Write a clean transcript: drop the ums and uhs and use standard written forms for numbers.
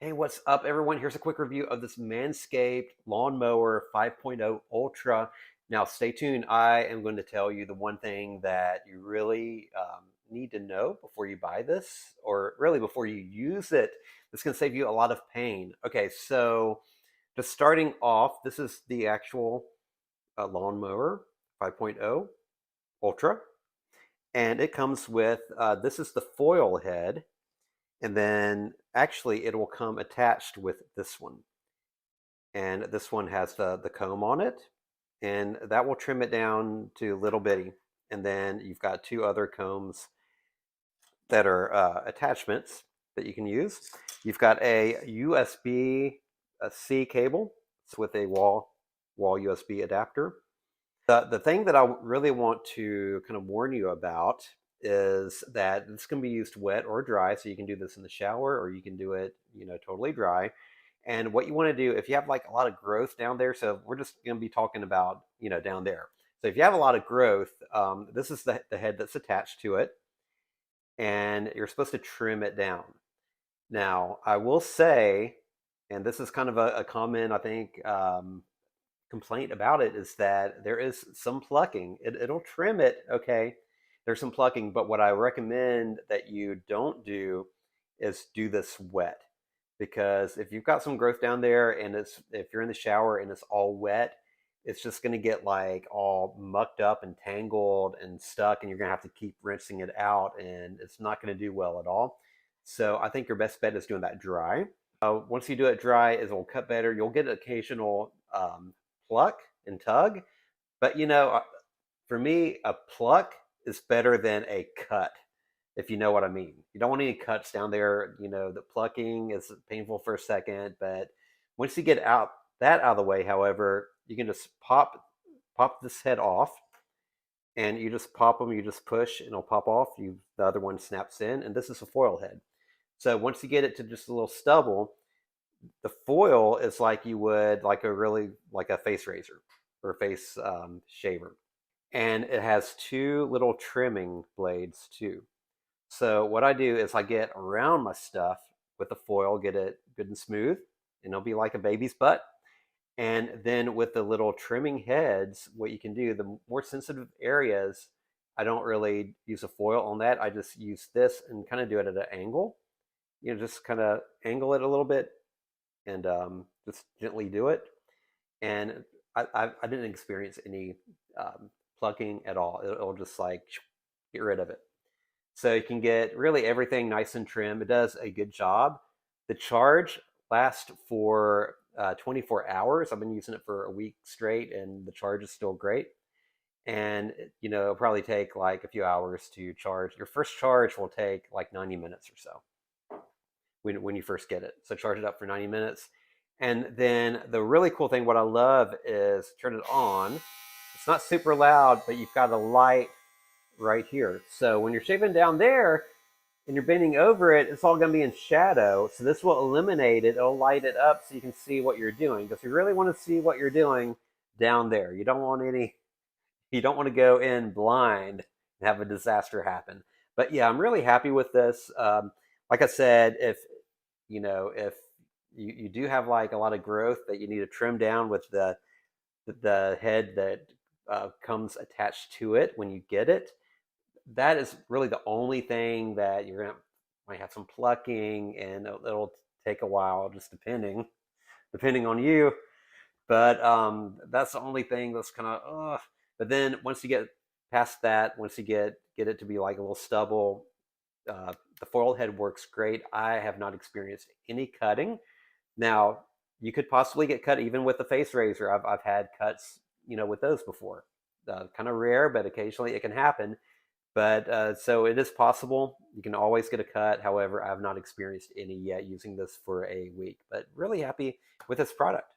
Hey, what's up, everyone? Here's a quick review of this Manscaped Lawnmower 5.0 Ultra. Now, stay tuned. I am going to tell you the one thing that you really need to know before you buy this, or really before you use it. That's going to save you a lot of pain. Okay, so just starting off, this is the actual Lawnmower 5.0 Ultra, and it comes with this is the foil head. And then actually it will come attached with this one. And this one has the comb on it. And that will trim it down to little bitty. And then you've got two other combs that are attachments that you can use. You've got a USB-C cable with a wall USB adapter. The thing that I really want to kind of warn you about is that this can be used wet or dry. So you can do this in the shower or you can do it, totally dry. And what you want to do, if you have like a lot of growth down there, so we're just going to be talking about, down there. So if you have a lot of growth, this is the head that's attached to it, and you're supposed to trim it down. Now, I will say, and this is kind of a common, I think, complaint about it, is that there is some plucking. It'll trim it, okay? There's some plucking, but what I recommend that you don't do is do this wet. Because if you've got some growth down there and if you're in the shower and it's all wet, it's just going to get like all mucked up and tangled and stuck, and you're going to have to keep rinsing it out, and it's not going to do well at all. So I think your best bet is doing that dry. Once you do it dry, it'll cut better. You'll get occasional pluck and tug, but for me, a pluck is better than a cut, if you know what I mean. You don't want any cuts down there. The plucking is painful for a second, but once you get that out of the way, however, you can just pop this head off, and you just pop them. You just push, and it'll pop off. The other one snaps in, and this is a foil head. So once you get it to just a little stubble, the foil is like you would like a face razor or a face shaver, and it has two little trimming blades too. So what I do is I get around my stuff with the foil, get it good and smooth, and it'll be like a baby's butt. And then with the little trimming heads, what you can do, the more sensitive areas, I don't really use a foil on that. I just use this and kind of do it at an angle. Just kind of angle it a little bit, and just gently do it. And I didn't experience any plucking at all. It'll just like get rid of it. So you can get really everything nice and trim. It does a good job. The charge lasts for 24 hours. I've been using it for a week straight, and the charge is still great. And it'll probably take like a few hours to charge. Your first charge will take like 90 minutes or so when you first get it. So charge it up for 90 minutes. And then the really cool thing, what I love, is turn it on. It's not super loud, but you've got a light right here. So when you're shaving down there and you're bending over it, it's all going to be in shadow. So this will eliminate it. It'll light it up so you can see what you're doing. Because you really want to see what you're doing down there. You don't want to go in blind and have a disaster happen. But yeah, I'm really happy with this. Like I said, if you do have like a lot of growth that you need to trim down with the head that comes attached to it when you get it, that is really the only thing that might have some plucking, and it'll take a while, just depending on you. But that's the only thing that's kind of. But then once you get past that, once you get it to be like a little stubble, the foil head works great. I have not experienced any cutting. Now, you could possibly get cut even with the face razor. I've had cuts, with those before. Kind of rare, but occasionally it can happen. But so it is possible. You can always get a cut. However, I have not experienced any yet using this for a week. But really happy with this product.